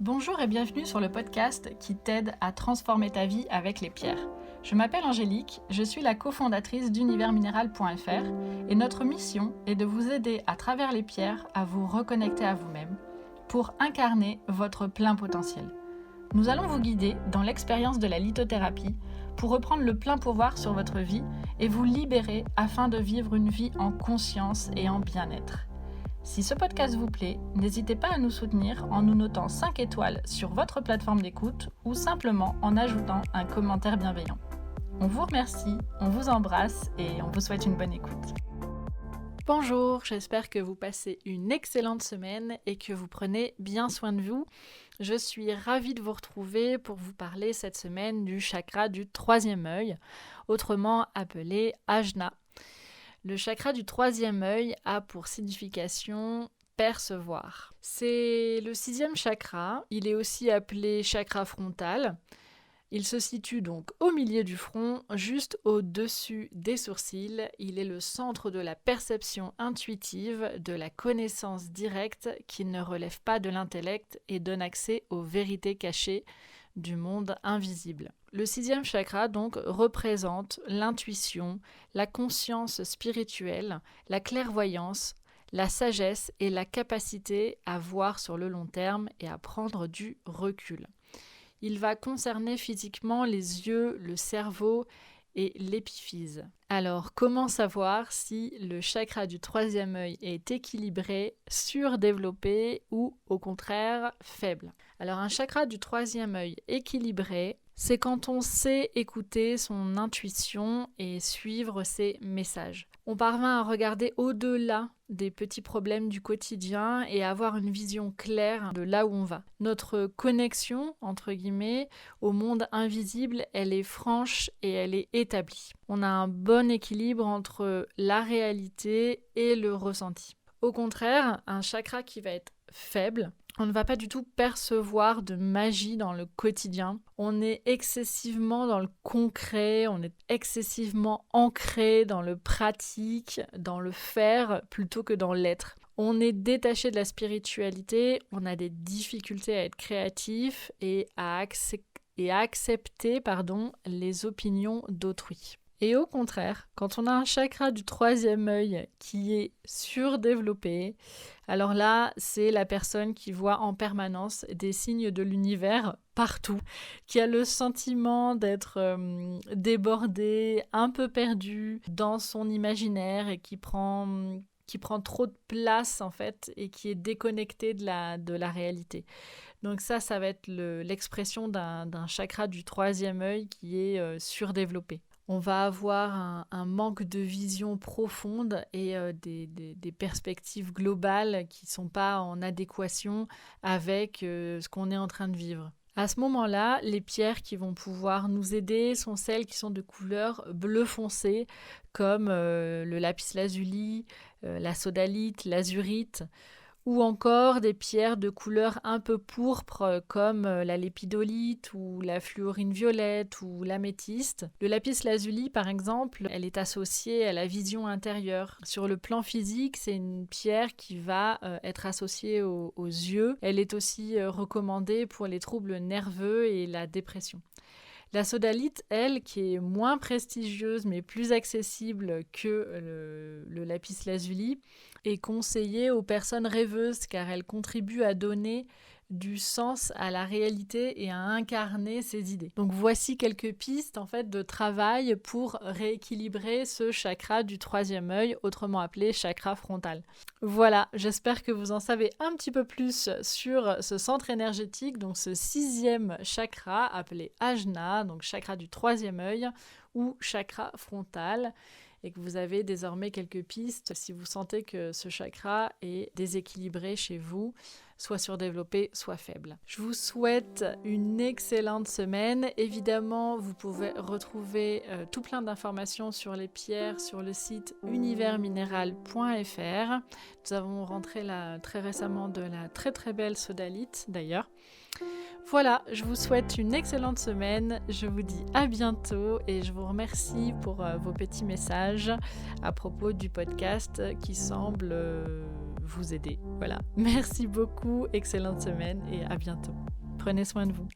Bonjour et bienvenue sur le podcast qui t'aide à transformer ta vie avec les pierres. Je m'appelle Angélique, je suis la cofondatrice d'universminéral.fr et notre mission est de vous aider à travers les pierres à vous reconnecter à vous-même pour incarner votre plein potentiel. Nous allons vous guider dans l'expérience de la lithothérapie pour reprendre le plein pouvoir sur votre vie et vous libérer afin de vivre une vie en conscience et en bien-être. Si ce podcast vous plaît, n'hésitez pas à nous soutenir en nous notant 5 étoiles sur votre plateforme d'écoute ou simplement en ajoutant un commentaire bienveillant. On vous remercie, on vous embrasse et on vous souhaite une bonne écoute. Bonjour, j'espère que vous passez une excellente semaine et que vous prenez bien soin de vous. Je suis ravie de vous retrouver pour vous parler cette semaine du chakra du troisième œil, autrement appelé Ajna. Le chakra du troisième œil a pour signification percevoir. C'est le 6e chakra, il est aussi appelé chakra frontal. Il se situe donc au milieu du front, juste au-dessus des sourcils. Il est le centre de la perception intuitive, de la connaissance directe qui ne relève pas de l'intellect et donne accès aux vérités cachées du monde invisible. Le 6e chakra donc représente l'intuition, la conscience spirituelle, la clairvoyance, la sagesse et la capacité à voir sur le long terme et à prendre du recul. Il va concerner physiquement les yeux, le cerveau et l'épiphyse. Alors, comment savoir si le chakra du troisième œil est équilibré, surdéveloppé ou au contraire faible ? Alors, un chakra du troisième œil équilibré, c'est quand on sait écouter son intuition et suivre ses messages. On parvient à regarder au-delà des petits problèmes du quotidien et à avoir une vision claire de là où on va. Notre connexion, entre guillemets, au monde invisible, elle est franche et elle est établie. On a un bon équilibre entre la réalité et le ressenti. Au contraire, un chakra qui va être faible, on ne va pas du tout percevoir de magie dans le quotidien. On est excessivement dans le concret, on est excessivement ancré dans le pratique, dans le faire, plutôt que dans l'être. On est détaché de la spiritualité, on a des difficultés à être créatif et à accepter les opinions d'autrui. Et au contraire, quand on a un chakra du troisième œil qui est surdéveloppé, alors là, c'est la personne qui voit en permanence des signes de l'univers partout, qui a le sentiment d'être débordé, un peu perdu dans son imaginaire et qui prend trop de place en fait et qui est déconnecté de la réalité. Donc ça va être l'expression d'un chakra du troisième œil qui est surdéveloppé. On va avoir un manque de vision profonde et des perspectives globales qui ne sont pas en adéquation avec ce qu'on est en train de vivre. À ce moment-là, les pierres qui vont pouvoir nous aider sont celles qui sont de couleur bleu foncé, comme le lapis-lazuli, la sodalite, l'azurite, ou encore des pierres de couleur un peu pourpre comme la lépidolite ou la fluorine violette ou l'améthyste. Le lapis-lazuli, par exemple, elle est associée à la vision intérieure. Sur le plan physique, c'est une pierre qui va être associée aux yeux. Elle est aussi recommandée pour les troubles nerveux et la dépression. La sodalite, elle, qui est moins prestigieuse mais plus accessible que le lapis-lazuli, est conseillée aux personnes rêveuses car elle contribue à donner du sens à la réalité et à incarner ses idées. Donc voici quelques pistes en fait de travail pour rééquilibrer ce chakra du troisième œil, autrement appelé chakra frontal. Voilà, j'espère que vous en savez un petit peu plus sur ce centre énergétique, donc ce 6e chakra appelé Ajna, donc chakra du troisième œil ou chakra frontal, et que vous avez désormais quelques pistes si vous sentez que ce chakra est déséquilibré chez vous, soit surdéveloppé, soit faible. Je vous souhaite une excellente semaine. Évidemment, vous pouvez retrouver tout plein d'informations sur les pierres sur le site universminéral.fr. Nous avons rentré très récemment de la très très belle sodalite d'ailleurs. Voilà, je vous souhaite une excellente semaine, je vous dis à bientôt et je vous remercie pour vos petits messages à propos du podcast qui semble vous aider. Voilà, merci beaucoup, excellente semaine et à bientôt. Prenez soin de vous.